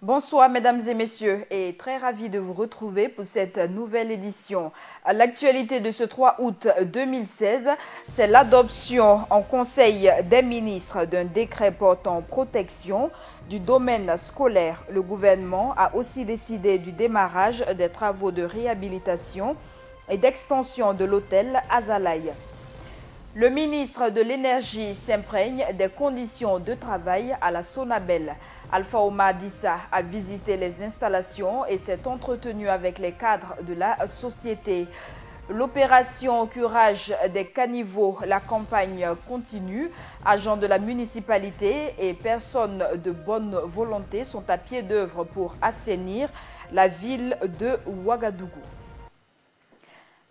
Bonsoir mesdames et messieurs et très ravi de vous retrouver pour cette nouvelle édition. L'actualité de ce 3 août 2016, c'est l'adoption en Conseil des ministres d'un décret portant protection du domaine scolaire. Le gouvernement a aussi décidé du démarrage des travaux de réhabilitation et d'extension de l'hôtel Azalaï. Le ministre de l'Énergie s'imprègne des conditions de travail à la Sonabel. Alpha Oumar Dissa a visité les installations et s'est entretenu avec les cadres de la société. L'opération curage des caniveaux, la campagne continue. Agents de la municipalité et personnes de bonne volonté sont à pied d'œuvre pour assainir la ville de Ouagadougou.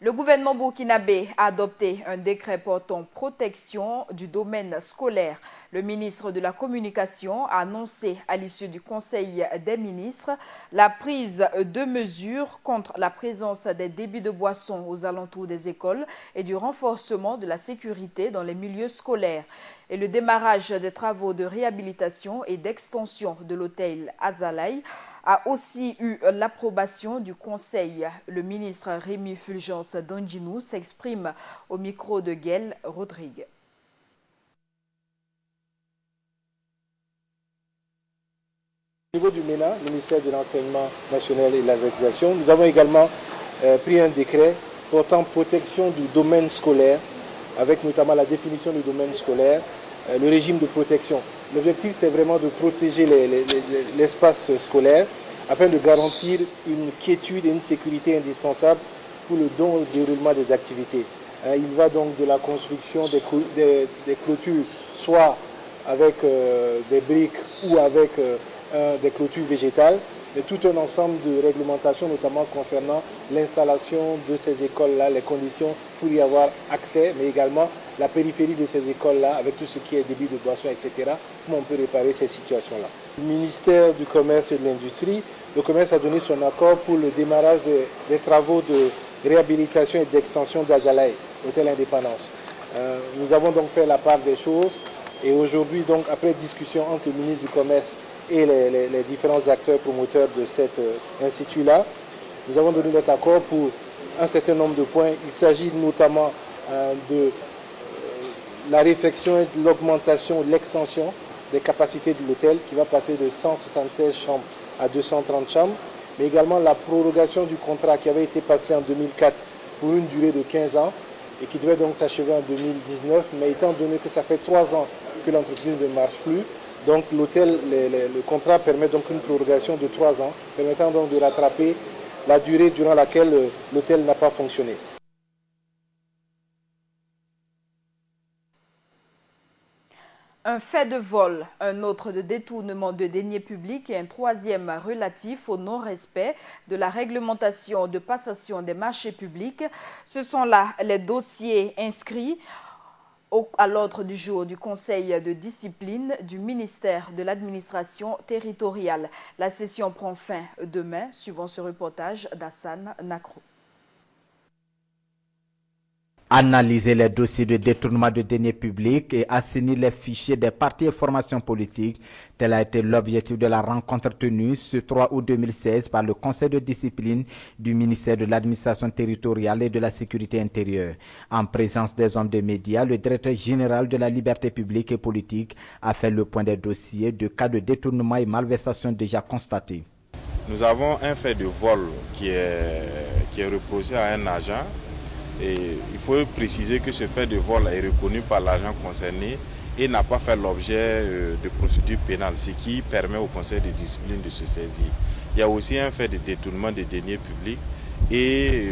Le gouvernement burkinabé a adopté un décret portant protection du domaine scolaire. Le ministre de la Communication a annoncé à l'issue du Conseil des ministres la prise de mesures contre la présence des débits de boissons aux alentours des écoles et du renforcement de la sécurité dans les milieux scolaires. Et le démarrage des travaux de réhabilitation et d'extension de l'hôtel Azalaï a aussi eu l'approbation du Conseil. Le ministre Rémi Fulgence Danginou s'exprime au micro de Gaël Rodrigue. Au niveau du MENA, ministère de l'Enseignement national et de l'Alphabétisation, nous avons également pris un décret portant protection du domaine scolaire, avec notamment la définition du domaine scolaire, le régime de protection. L'objectif, c'est vraiment de protéger l'espace scolaire afin de garantir une quiétude et une sécurité indispensable pour le bon déroulement des activités. Il va donc de la construction des clôtures, soit avec des briques ou avec des clôtures végétales, mais tout un ensemble de réglementations, notamment concernant l'installation de ces écoles-là, les conditions pour y avoir accès, mais également la périphérie de ces écoles-là, avec tout ce qui est débit de boissons, etc., comment on peut réparer ces situations-là. Le ministère du Commerce et de l'Industrie, le commerce a donné son accord pour le démarrage des travaux de réhabilitation et d'extension d'Azalaï, l'hôtel Indépendance. Nous avons donc fait la part des choses et aujourd'hui, donc, après discussion entre le ministre du Commerce et les différents acteurs promoteurs de cet institut-là, nous avons donné notre accord pour un certain nombre de points. Il s'agit notamment de la réflexion et de l'augmentation, de l'extension des capacités de l'hôtel qui va passer de 176 chambres à 230 chambres, mais également la prorogation du contrat qui avait été passé en 2004 pour une durée de 15 ans et qui devait donc s'achever en 2019, mais étant donné que ça fait 3 ans que l'entreprise ne marche plus, donc l'hôtel, le contrat permet donc une prorogation de 3 ans, permettant donc de rattraper la durée durant laquelle l'hôtel n'a pas fonctionné. Un fait de vol, un autre de détournement de deniers publics et un troisième relatif au non-respect de la réglementation de passation des marchés publics. Ce sont là les dossiers inscrits à l'ordre du jour du Conseil de discipline du ministère de l'administration territoriale. La session prend fin demain, suivant ce reportage d'Hassan Nakro. Analyser les dossiers de détournement de deniers publics et assainir les fichiers des partis et formations politiques, tel a été l'objectif de la rencontre tenue ce 3 août 2016 par le Conseil de discipline du ministère de l'administration territoriale et de la sécurité intérieure. En présence des hommes des médias, le directeur général de la liberté publique et politique a fait le point des dossiers de cas de détournement et malversation déjà constatés. Nous avons un fait de vol qui est reproché à un agent. Et il faut préciser que ce fait de vol est reconnu par l'agent concerné et n'a pas fait l'objet de procédures pénales, ce qui permet au conseil de discipline de se saisir. Il y a aussi un fait de détournement des deniers publics et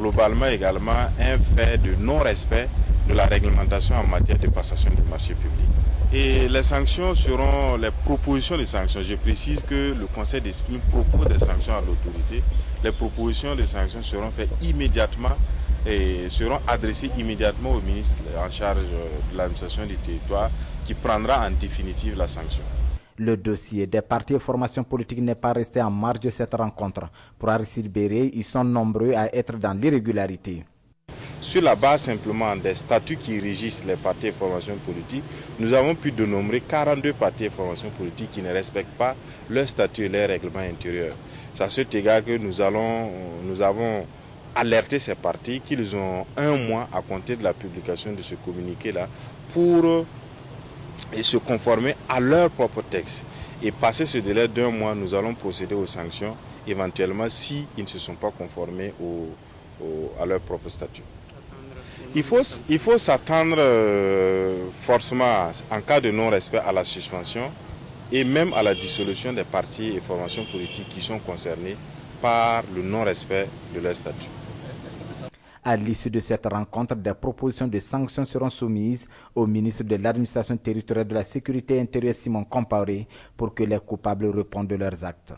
globalement également un fait de non-respect de la réglementation en matière de passation de marchés publics. Et les sanctions seront les propositions de sanctions. Je précise que le conseil de discipline propose des sanctions à l'autorité. Les propositions de sanctions seront faites immédiatement et seront adressées immédiatement au ministre en charge de l'administration du territoire qui prendra en définitive la sanction. Le dossier des partis et formations politiques n'est pas resté en marge de cette rencontre. Pour Aristide Béré, ils sont nombreux à être dans l'irrégularité. sur la base simplement des statuts qui régissent les partis et formations politiques, nous avons pu dénombrer 42 partis et formations politiques qui ne respectent pas leurs statuts et leurs règlements intérieurs. C'est à cet égard que nous avons alerté ces partis qu'ils ont 1 mois à compter de la publication de ce communiqué-là pour se conformer à leur propre texte. Et passé ce délai d'1 mois, nous allons procéder aux sanctions, éventuellement s'ils ne se sont pas conformés à leur propre statut. Il faut s'attendre forcément, en cas de non-respect, à la suspension et même à la dissolution des partis et formations politiques qui sont concernés par le non-respect de leur statut. À l'issue de cette rencontre, des propositions de sanctions seront soumises au ministre de l'Administration territoriale de la Sécurité intérieure Simon Compaoré pour que les coupables répondent de leurs actes.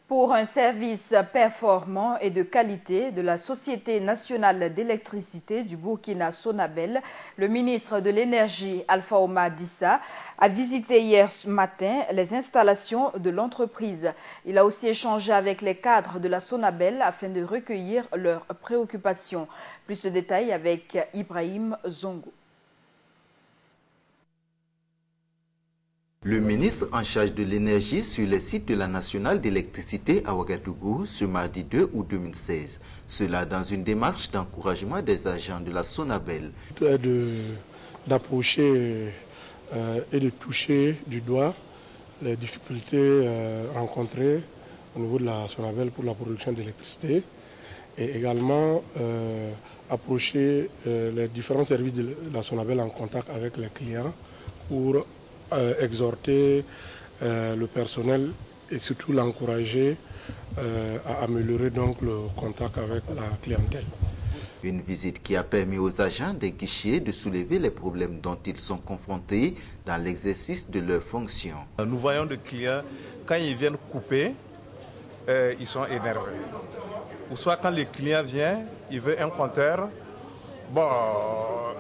Pour un service performant et de qualité de la Société nationale d'électricité du Burkina Sonabel, le ministre de l'Énergie Alpha Oumar Dissa a visité hier matin les installations de l'entreprise. Il a aussi échangé avec les cadres de la Sonabel afin de recueillir leurs préoccupations. Plus de détails avec Ibrahim Zongo. Le ministre en charge de l'énergie sur les sites de la nationale d'électricité à Ouagadougou ce mardi 2 août 2016. Cela dans une démarche d'encouragement des agents de la Sonabel. D'approcher et de toucher du doigt les difficultés rencontrées au niveau de la Sonabel pour la production d'électricité et également approcher les différents services de la Sonabel en contact avec les clients pour exhorter le personnel et surtout l'encourager à améliorer donc le contact avec la clientèle. Une visite qui a permis aux agents des guichets de soulever les problèmes dont ils sont confrontés dans l'exercice de leurs fonctions. Nous voyons des clients, quand ils viennent couper, ils sont énervés. Ou soit quand le client vient, il veut un compteur, bon,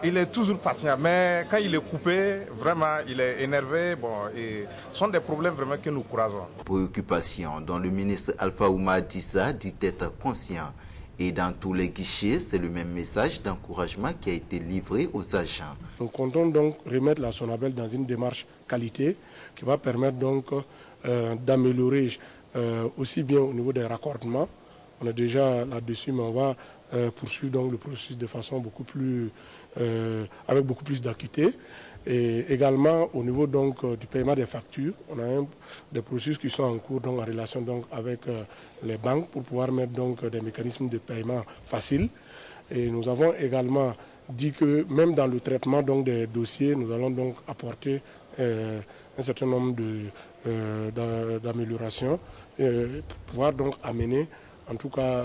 il est toujours patient, mais quand il est coupé, vraiment, il est énervé. Bon, et ce sont des problèmes vraiment que nous croisons. Préoccupation dont le ministre Alpha Oumar Dissa dit être conscient. Et dans tous les guichets, c'est le même message d'encouragement qui a été livré aux agents. Nous comptons donc remettre la Sonabel dans une démarche qualité qui va permettre donc d'améliorer aussi bien au niveau des raccordements. On est déjà là-dessus, mais on va poursuivre donc le processus de façon avec beaucoup plus d'acuité. Et également au niveau donc du paiement des factures, on a des processus qui sont en cours donc, en relation donc, avec les banques pour pouvoir mettre donc des mécanismes de paiement faciles. Et nous avons également dit que même dans le traitement donc, des dossiers, nous allons donc apporter un certain nombre d'améliorations pour pouvoir donc amener en tout cas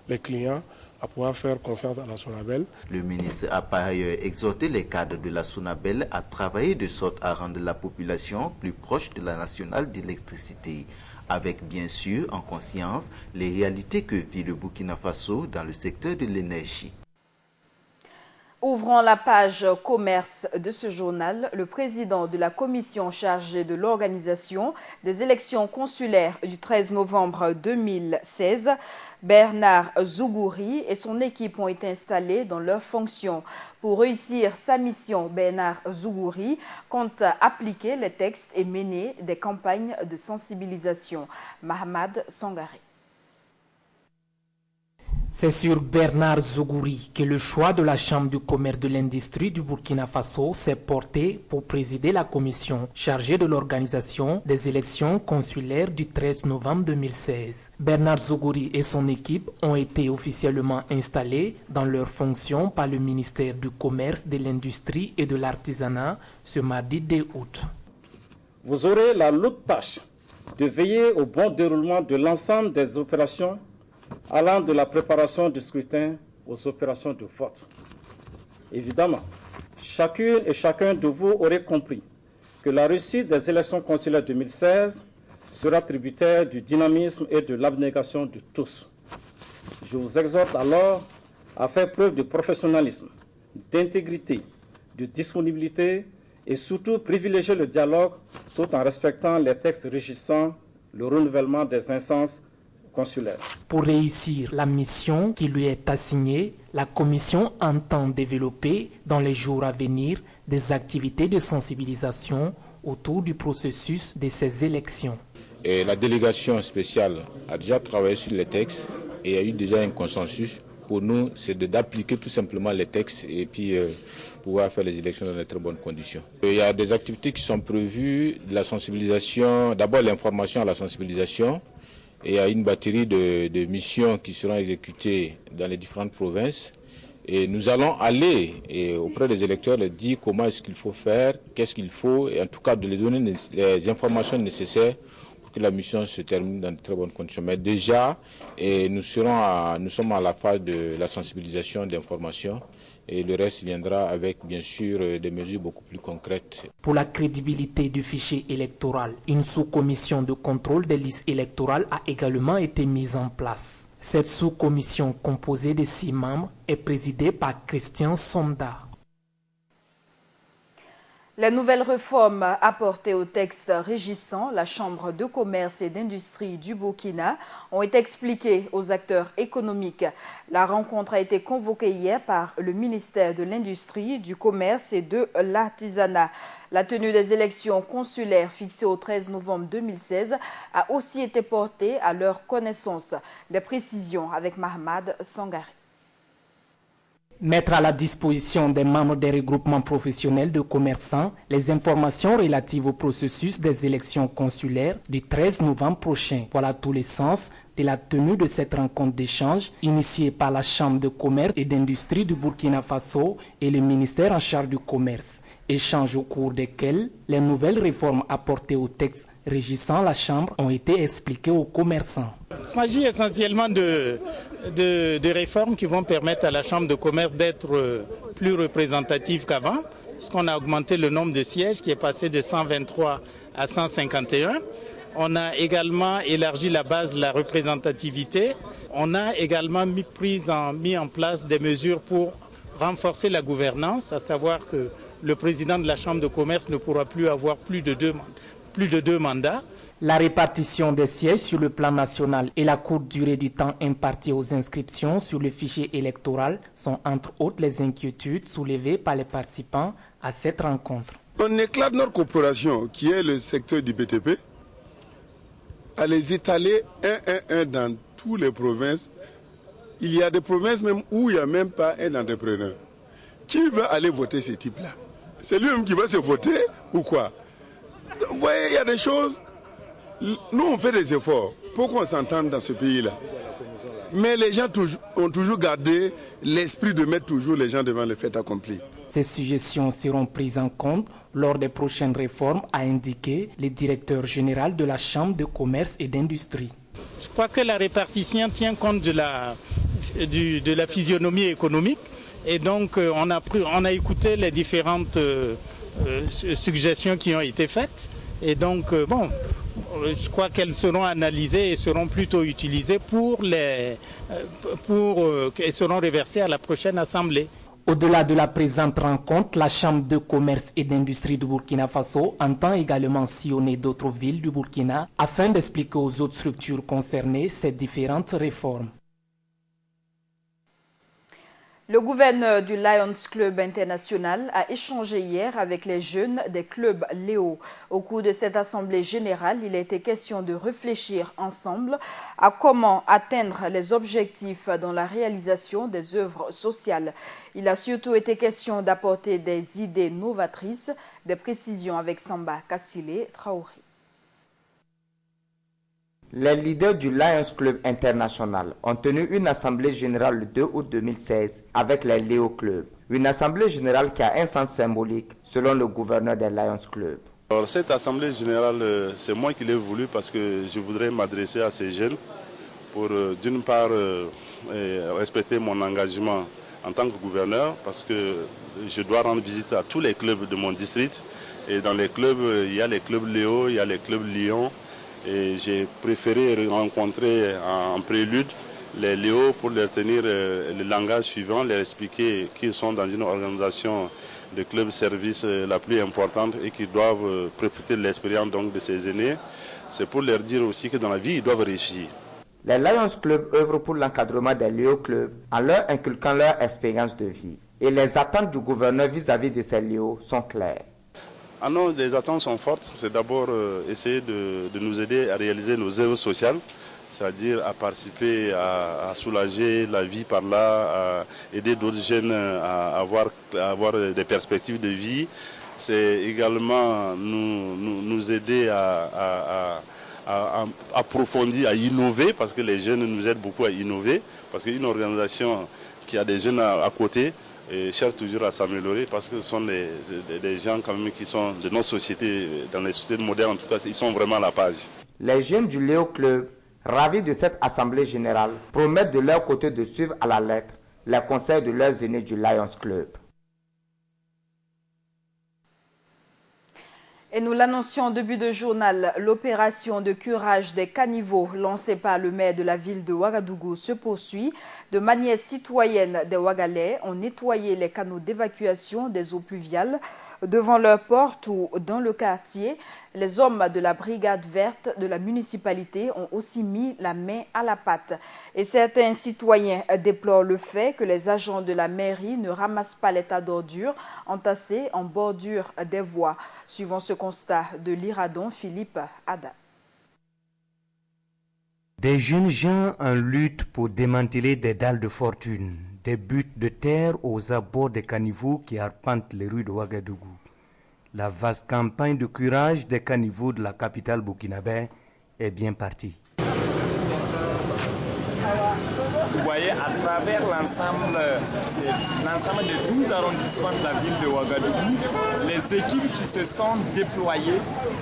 les clients à pouvoir faire confiance à la Sonabel. Le ministre a par ailleurs exhorté les cadres de la Sonabel à travailler de sorte à rendre la population plus proche de la nationale d'électricité, avec bien sûr en conscience les réalités que vit le Burkina Faso dans le secteur de l'énergie. Ouvrant la page commerce de ce journal, le président de la commission chargée de l'organisation des élections consulaires du 13 novembre 2016, Bernard Zougouri et son équipe ont été installés dans leurs fonctions. Pour réussir sa mission, Bernard Zougouri compte appliquer les textes et mener des campagnes de sensibilisation. Mahamad Sangari. C'est sur Bernard Zougouri que le choix de la Chambre du commerce de l'industrie du Burkina Faso s'est porté pour présider la commission chargée de l'organisation des élections consulaires du 13 novembre 2016. Bernard Zougouri et son équipe ont été officiellement installés dans leurs fonctions par le ministère du Commerce, de l'Industrie et de l'Artisanat ce mardi 2 août. Vous aurez la lourde tâche de veiller au bon déroulement de l'ensemble des opérations allant de la préparation du scrutin aux opérations de vote. Évidemment, chacune et chacun de vous aurait compris que la réussite des élections consulaires 2016 sera tributaire du dynamisme et de l'abnégation de tous. Je vous exhorte alors à faire preuve de professionnalisme, d'intégrité, de disponibilité et surtout privilégier le dialogue tout en respectant les textes régissant le renouvellement des instances consulaires. Pour réussir la mission qui lui est assignée, la Commission entend développer dans les jours à venir des activités de sensibilisation autour du processus de ces élections. Et la délégation spéciale a déjà travaillé sur les textes et il y a eu déjà un consensus. Pour nous, c'est d'appliquer tout simplement les textes et puis pouvoir faire les élections dans de très bonnes conditions. Il y a des activités qui sont prévues, la sensibilisation, d'abord l'information à la sensibilisation, et il y a une batterie de missions qui seront exécutées dans les différentes provinces. Et nous allons aller auprès des électeurs leur dire comment est-ce qu'il faut faire, qu'est-ce qu'il faut, et en tout cas de les donner les informations nécessaires pour que la mission se termine dans de très bonnes conditions. Mais déjà, nous sommes à la phase de la sensibilisation d'information et le reste viendra avec bien sûr des mesures beaucoup plus concrètes. Pour la crédibilité du fichier électoral, une sous-commission de contrôle des listes électorales a également été mise en place. Cette sous-commission composée de 6 membres est présidée par Christian Sonda. Les nouvelles réformes apportées au texte régissant la Chambre de commerce et d'industrie du Burkina ont été expliquées aux acteurs économiques. La rencontre a été convoquée hier par le ministère de l'Industrie, du Commerce et de l'Artisanat. La tenue des élections consulaires fixées au 13 novembre 2016 a aussi été portée à leur connaissance. Des précisions avec Mahmoud Sangari. Mettre à la disposition des membres des regroupements professionnels de commerçants les informations relatives au processus des élections consulaires du 13 novembre prochain. Voilà tous les sens de la tenue de cette rencontre d'échange initiée par la Chambre de commerce et d'industrie du Burkina Faso et le ministère en charge du commerce. Échange au cours desquels les nouvelles réformes apportées au texte régissant la Chambre ont été expliquées aux commerçants. Il s'agit essentiellement de réformes qui vont permettre à la Chambre de commerce d'être plus représentative qu'avant, puisqu'on a augmenté le nombre de sièges qui est passé de 123 à 151. On a également élargi la base de la représentativité. On a également mis en place des mesures pour renforcer la gouvernance, à savoir que le président de la Chambre de commerce ne pourra plus avoir plus de deux mandats. La répartition des sièges sur le plan national et la courte durée du temps imparti aux inscriptions sur le fichier électoral sont entre autres les inquiétudes soulevées par les participants à cette rencontre. On éclate notre coopération, qui est le secteur du BTP, à les étaler un dans toutes les provinces. Il y a des provinces même où il n'y a même pas un entrepreneur. Qui va aller voter ce type-là? C'est lui-même qui va se voter ou quoi? Vous voyez, il y a des choses. Nous, on fait des efforts pour qu'on s'entende dans ce pays-là. Mais les gens ont toujours gardé l'esprit de mettre toujours les gens devant le fait accompli. Ces suggestions seront prises en compte lors des prochaines réformes, a indiqué le directeur général de la Chambre de commerce et d'industrie. Je crois que la répartition tient compte de la physionomie économique et donc on a écouté les différentes suggestions qui ont été faites et donc je crois qu'elles seront analysées et seront plutôt utilisées et seront reversées à la prochaine Assemblée. Au-delà de la présente rencontre, la Chambre de commerce et d'industrie du Burkina Faso entend également sillonner d'autres villes du Burkina afin d'expliquer aux autres structures concernées ces différentes réformes. Le gouverneur du Lions Club International a échangé hier avec les jeunes des clubs Léo. Au cours de cette assemblée générale, il a été question de réfléchir ensemble à comment atteindre les objectifs dans la réalisation des œuvres sociales. Il a surtout été question d'apporter des idées novatrices, des précisions avec Samba Kassile Traoré. Les leaders du Lions Club International ont tenu une assemblée générale le 2 août 2016 avec les Léo Club. Une assemblée générale qui a un sens symbolique selon le gouverneur des Lions Club. Alors, cette assemblée générale, c'est moi qui l'ai voulu parce que je voudrais m'adresser à ces jeunes pour d'une part respecter mon engagement en tant que gouverneur parce que je dois rendre visite à tous les clubs de mon district. Et dans les clubs, il y a les clubs Léo, il y a les clubs Lyon. Et j'ai préféré rencontrer en prélude les Léo pour leur tenir le langage suivant, leur expliquer qu'ils sont dans une organisation de club service la plus importante et qu'ils doivent profiter de l'expérience de ces aînés. C'est pour leur dire aussi que dans la vie, ils doivent réussir. Les Lions Club œuvrent pour l'encadrement des Léo Clubs en leur inculquant leur expérience de vie. Et les attentes du gouverneur vis-à-vis de ces Léos sont claires. Ah non, les attentes sont fortes. C'est d'abord essayer de nous aider à réaliser nos œuvres sociales, c'est-à-dire à participer, à soulager la vie par là, à aider d'autres jeunes à avoir des perspectives de vie. C'est également nous aider à approfondir, à innover, parce que les jeunes nous aident beaucoup à innover, parce qu'une organisation qui a des jeunes à côté cherche toujours à s'améliorer, parce que ce sont des gens quand même qui sont de nos sociétés, dans les sociétés modernes en tout cas, ils sont vraiment à la page. Les jeunes du Léo Club, ravis de cette assemblée générale, promettent de leur côté de suivre à la lettre les conseils de leurs aînés du Lions Club. Et nous l'annoncions en début de journal, l'opération de curage des caniveaux lancée par le maire de la ville de Ouagadougou se poursuit. De manière citoyenne, des Ouagalais ont nettoyé les canaux d'évacuation des eaux pluviales devant leur porte ou dans le quartier. Les hommes de la brigade verte de la municipalité ont aussi mis la main à la pâte. Et certains citoyens déplorent le fait que les agents de la mairie ne ramassent pas les tas d'ordures entassés en bordure des voies. Suivant ce constat de l'Iradon, Philippe Ada. Des jeunes gens en lutte pour démanteler des dalles de fortune, des buttes de terre aux abords des caniveaux qui arpentent les rues de Ouagadougou. La vaste campagne de curage des caniveaux de la capitale burkinabé est bien partie. Vous voyez, à travers l'ensemble des 12 arrondissements de la ville de Ouagadougou, les équipes qui se sont déployées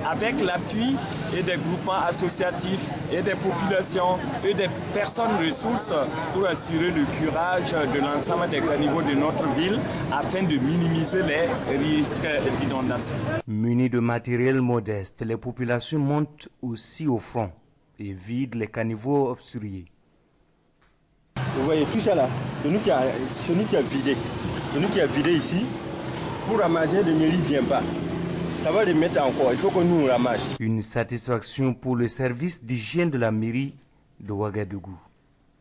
avec l'appui et des groupements associatifs et des populations et des personnes ressources pour assurer le curage de l'ensemble des caniveaux de notre ville afin de minimiser les risques d'inondation. Munis de matériel modeste, les populations montent aussi au front et vident les caniveaux obstrués. Vous voyez tout ça là, c'est nous qui a vidé. C'est nous qui a vidé ici. Pour ramasser, le mairie ne vient pas. Ça va les mettre encore, il faut que nous ramasse. Une satisfaction pour le service d'hygiène de la mairie de Ouagadougou.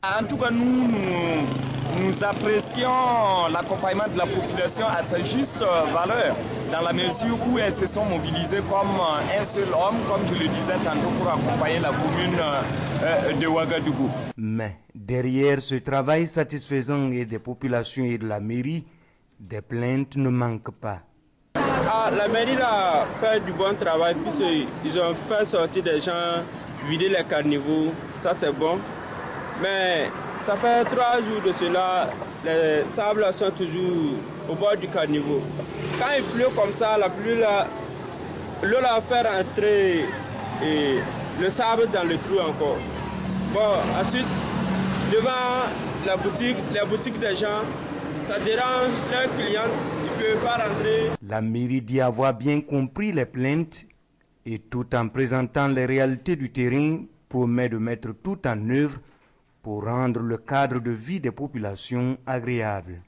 En tout cas, nous apprécions l'accompagnement de la population à sa juste valeur, dans la mesure où elles se sont mobilisées comme un seul homme, comme je le disais tantôt, pour accompagner la commune de Ouagadougou. Mais derrière ce travail satisfaisant et des populations et de la mairie, des plaintes ne manquent pas. La mairie a fait du bon travail, puisqu'ils ont fait sortir des gens, vider les caniveaux, ça c'est bon. Mais ça fait 3 jours de cela, les sables sont toujours au bord du caniveau. Quand il pleut comme ça, la pluie, l'eau va faire entrer le sable dans le trou encore. Bon, ensuite, devant les boutiques des gens, ça dérange leurs clients, ils ne peuvent pas rentrer. La mairie dit avoir bien compris les plaintes et tout en présentant les réalités du terrain, promet de mettre tout en œuvre pour rendre le cadre de vie des populations agréable.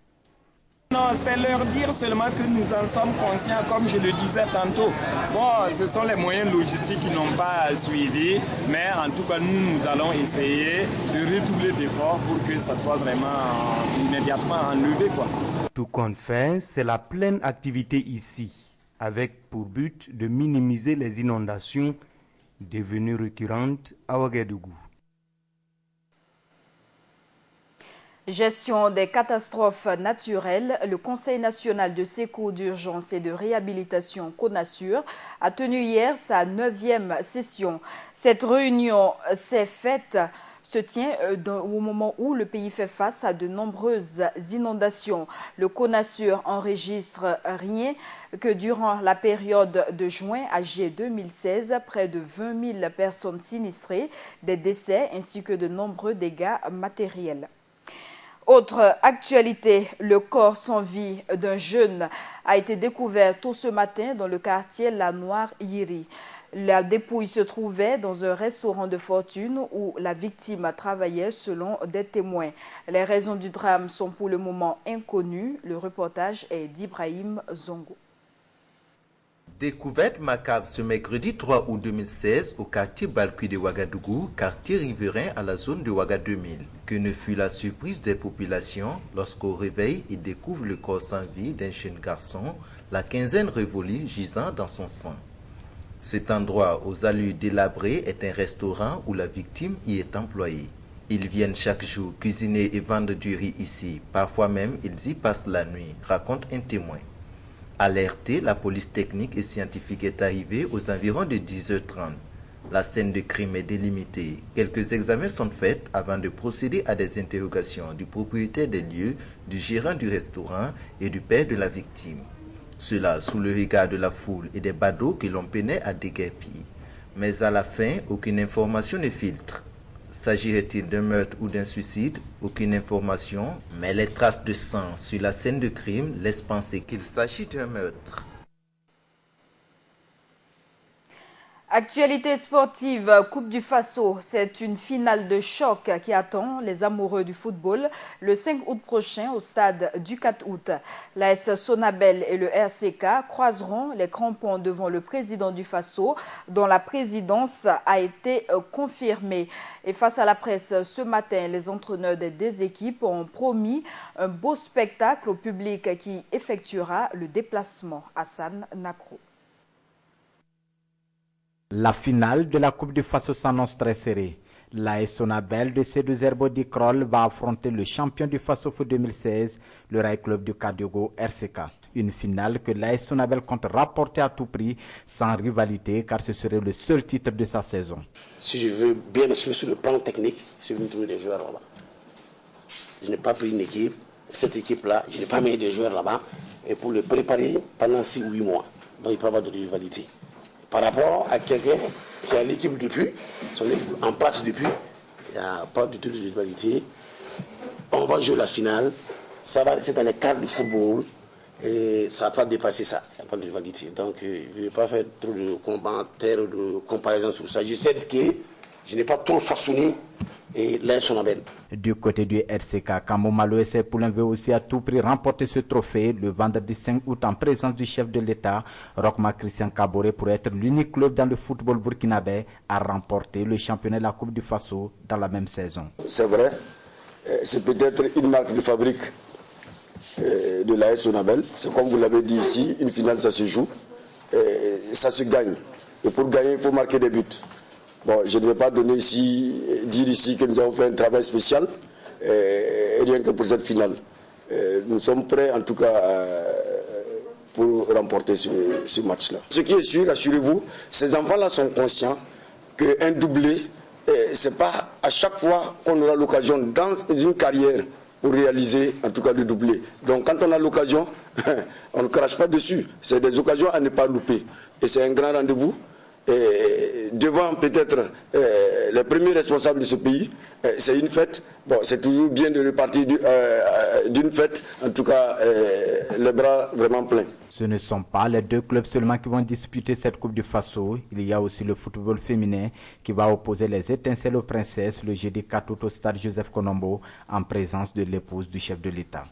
Non, c'est leur dire seulement que nous en sommes conscients, comme je le disais tantôt. Bon, ce sont les moyens logistiques qui n'ont pas suivi, mais en tout cas, nous allons essayer de redoubler d'efforts pour que ça soit vraiment immédiatement enlevé, quoi. Tout compte fait, c'est la pleine activité ici, avec pour but de minimiser les inondations devenues récurrentes à Ouagadougou. Gestion des catastrophes naturelles, le Conseil national de secours d'urgence et de réhabilitation CONASUR a tenu hier sa 9e session. Cette réunion se tient au moment où le pays fait face à de nombreuses inondations. Le CONASUR enregistre rien que durant la période de juin à juillet 2016, près de 20 000 personnes sinistrées, des décès ainsi que de nombreux dégâts matériels. Autre actualité, le corps sans vie d'un jeune a été découvert tôt ce matin dans le quartier La Noire-Yiri. La dépouille se trouvait dans un restaurant de fortune où la victime travaillait selon des témoins. Les raisons du drame sont pour le moment inconnues. Le reportage est d'Ibrahim Zongo. Découverte macabre ce mercredi 3 août 2016 au quartier Balkui de Ouagadougou, quartier riverain à la zone de Ouaga 2000. Que ne fut la surprise des populations lorsqu'au réveil, ils découvrent le corps sans vie d'un jeune garçon, la quinzaine révolue gisant dans son sang. Cet endroit aux allures délabrées est un restaurant où la victime y est employée. Ils viennent chaque jour cuisiner et vendre du riz ici. Parfois même, ils y passent la nuit, raconte un témoin. Alertée, la police technique et scientifique est arrivée aux environs de 10h30. La scène de crime est délimitée. Quelques examens sont faits avant de procéder à des interrogations du propriétaire des lieux, du gérant du restaurant et du père de la victime. Cela sous le regard de la foule et des badauds que l'on peinait à déguerpir. Mais à la fin, aucune information ne filtre. S'agirait-il d'un meurtre ou d'un suicide? Aucune information, mais les traces de sang sur la scène de crime laissent penser qu'il s'agit d'un meurtre. Actualité sportive, Coupe du Faso, c'est une finale de choc qui attend les amoureux du football le 5 août prochain au stade du 4 août. L'AS Sonabel et le RCK croiseront les crampons devant le président du Faso dont la présidence a été confirmée. Et face à la presse ce matin, les entraîneurs des deux équipes ont promis un beau spectacle au public qui effectuera le déplacement. Hassan Nakro. La finale de la Coupe du Faso s'annonce très serrée. L'AS Sonabel de C2 Dikrol va affronter le champion du Faso Foot 2016, le Rail Club de Kadiogo RCK. Une finale que l'AS Sonabel compte rapporter à tout prix, sans rivalité, car ce serait le seul titre de sa saison. Si je veux bien m'assurer sur le plan technique, je vais me trouver des joueurs là-bas. Je n'ai pas pris une équipe, cette équipe-là, je n'ai pas mis des joueurs là-bas, et pour le préparer pendant 6 ou 8 mois. Donc il peut y avoir de rivalité. Par rapport à quelqu'un qui a l'équipe depuis, son équipe en place depuis, il n'y a pas du tout de rivalité. On va jouer la finale, ça va rester dans les cadres du football et ça ne va pas dépasser ça. Il n'y a pas de rivalité. Donc je ne vais pas faire trop de commentaires, de comparaisons sur ça. Je sais que je n'ai pas trop façonné et l'AS Sonabel. Du côté du RCK, Kamomalo SC Poulain veut aussi à tout prix remporter ce trophée le vendredi 5 août en présence du chef de l'État, Rochma Christian Kaboré, pour être l'unique club dans le football burkinabé à remporter le championnat de la Coupe du Faso dans la même saison. C'est vrai, c'est peut-être une marque de fabrique de l'AS Sonabel. C'est comme vous l'avez dit ici, une finale ça se joue, ça se gagne. Et pour gagner, il faut marquer des buts. Bon, je ne vais pas dire ici que nous avons fait un travail spécial, rien que pour cette finale. Nous sommes prêts en tout cas pour remporter ce match-là. Ce qui est sûr, assurez-vous, ces enfants-là sont conscients qu'un doublé, ce n'est pas à chaque fois qu'on aura l'occasion dans une carrière pour réaliser en tout cas le doublé. Donc quand on a l'occasion, on ne crache pas dessus. C'est des occasions à ne pas louper. Et c'est un grand rendez-vous. Devant peut-être les premiers responsables de ce pays, c'est une fête. Bon, c'est toujours bien de repartir d'une fête, en tout cas les bras vraiment pleins. Ce ne sont pas les deux clubs seulement qui vont disputer cette Coupe du Faso. Il y a aussi le football féminin qui va opposer les étincelles aux princesses le jeudi 4 août au stade Joseph Konombo en présence de l'épouse du chef de l'État.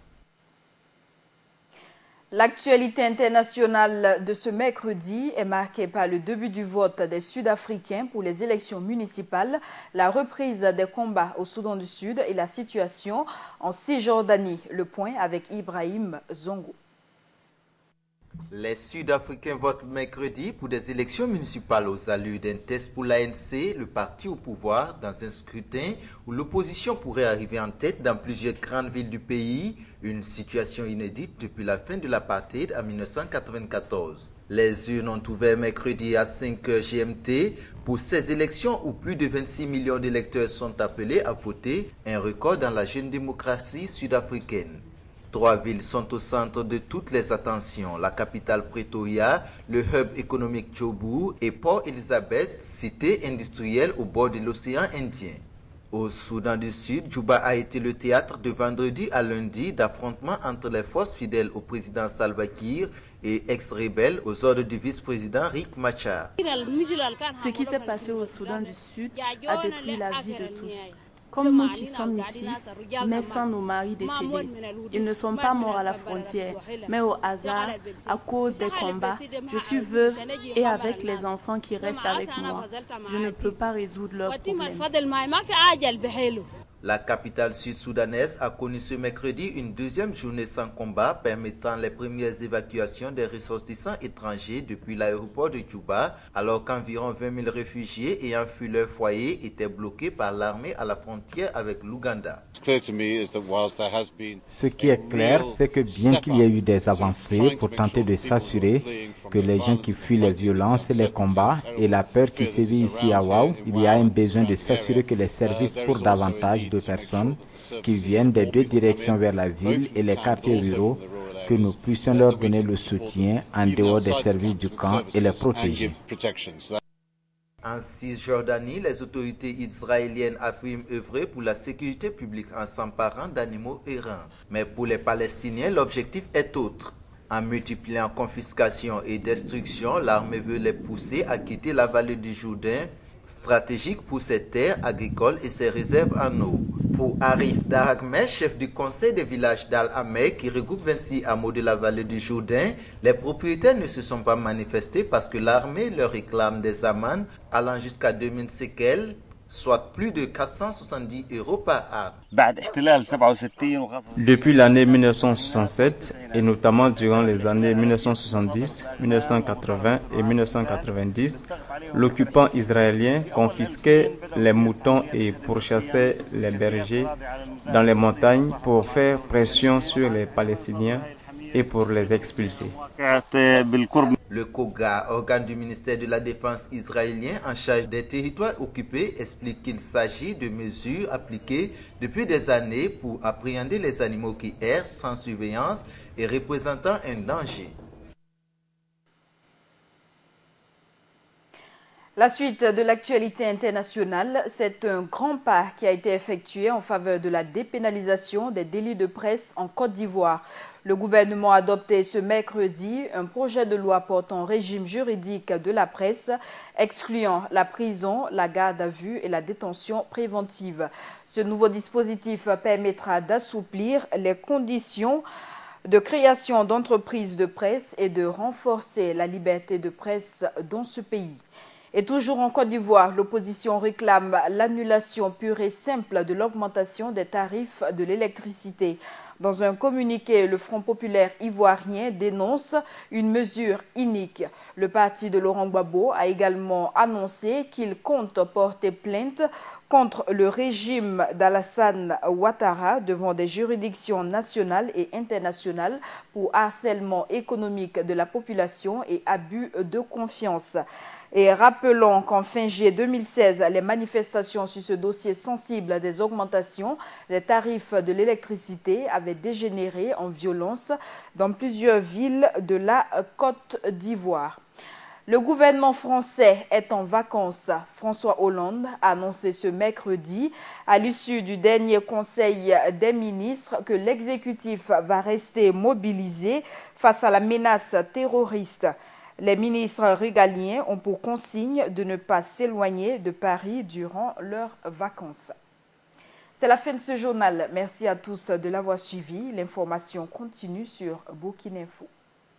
L'actualité internationale de ce mercredi est marquée par le début du vote des Sud-Africains pour les élections municipales, la reprise des combats au Soudan du Sud et la situation en Cisjordanie. Le point avec Ibrahim Zongo. Les Sud-Africains votent mercredi pour des élections municipales aux allures d'un test pour l'ANC, le parti au pouvoir, dans un scrutin où l'opposition pourrait arriver en tête dans plusieurs grandes villes du pays, une situation inédite depuis la fin de l'apartheid en 1994. Les urnes ont ouvert mercredi à 5h GMT pour ces élections où plus de 26 millions d'électeurs sont appelés à voter, un record dans la jeune démocratie sud-africaine. 3 villes sont au centre de toutes les attentions, la capitale Pretoria, le hub économique Joburg et Port Elizabeth, cité industrielle au bord de l'océan Indien. Au Soudan du Sud, Djouba a été le théâtre de vendredi à lundi d'affrontements entre les forces fidèles au président Salva Kiir et ex-rebelles aux ordres du vice-président Riek Machar. Ce qui s'est passé au Soudan du Sud a détruit la vie de tous. Comme nous qui sommes ici, mais sans nos maris décédés. Ils ne sont pas morts à la frontière, mais au hasard, à cause des combats. Je suis veuve et avec les enfants qui restent avec moi, je ne peux pas résoudre leurs problèmes. La capitale sud-soudanaise a connu ce mercredi une deuxième journée sans combat permettant les premières évacuations des ressortissants étrangers depuis l'aéroport de Djouba, alors qu'environ 20 000 réfugiés ayant fui leur foyer étaient bloqués par l'armée à la frontière avec l'Ouganda. Ce qui est clair, c'est que bien qu'il y ait eu des avancées pour tenter de s'assurer que les gens qui fuient les violences et les combats et la peur qui sévit ici à Wau, il y a un besoin de s'assurer que les services pour davantage de personnes qui viennent des deux directions vers la ville et les quartiers ruraux, que nous puissions leur donner le soutien en dehors des services du camp et les protéger. En Cisjordanie, les autorités israéliennes affirment œuvrer pour la sécurité publique en s'emparant d'animaux errants. Mais pour les Palestiniens, l'objectif est autre. En multipliant confiscation et destruction, l'armée veut les pousser à quitter la vallée du Jourdain, stratégique pour ses terres agricoles et ses réserves en eau. Pour Arif Daragmeh, chef du conseil des villages d'Al-Ameh qui regroupe 26 hameaux de la vallée du Jourdain, les propriétaires ne se sont pas manifestés parce que l'armée leur réclame des amendes allant jusqu'à 2000 séquelles, soit plus de 470 € par arme. Depuis l'année 1967 et notamment durant les années 1970, 1980 et 1990, l'occupant israélien confisquait les moutons et pourchassait les bergers dans les montagnes pour faire pression sur les Palestiniens et pour les expulser. Le KOGA, organe du ministère de la Défense israélien en charge des territoires occupés, explique qu'il s'agit de mesures appliquées depuis des années pour appréhender les animaux qui errent sans surveillance et représentant un danger. La suite de l'actualité internationale, c'est un grand pas qui a été effectué en faveur de la dépénalisation des délits de presse en Côte d'Ivoire. Le gouvernement a adopté ce mercredi un projet de loi portant régime juridique de la presse, excluant la prison, la garde à vue et la détention préventive. Ce nouveau dispositif permettra d'assouplir les conditions de création d'entreprises de presse et de renforcer la liberté de presse dans ce pays. Et toujours en Côte d'Ivoire, l'opposition réclame l'annulation pure et simple de l'augmentation des tarifs de l'électricité. Dans un communiqué, le Front populaire ivoirien dénonce une mesure inique. Le parti de Laurent Gbagbo a également annoncé qu'il compte porter plainte contre le régime d'Alassane Ouattara devant des juridictions nationales et internationales pour harcèlement économique de la population et abus de confiance. Et rappelons qu'en fin juillet 2016, les manifestations sur ce dossier sensible des augmentations des tarifs de l'électricité avaient dégénéré en violence dans plusieurs villes de la Côte d'Ivoire. Le gouvernement français est en vacances. François Hollande a annoncé ce mercredi, à l'issue du dernier Conseil des ministres, que l'exécutif va rester mobilisé face à la menace terroriste. Les ministres régaliens ont pour consigne de ne pas s'éloigner de Paris durant leurs vacances. C'est la fin de ce journal. Merci à tous de l'avoir suivi. L'information continue sur Burkina Info.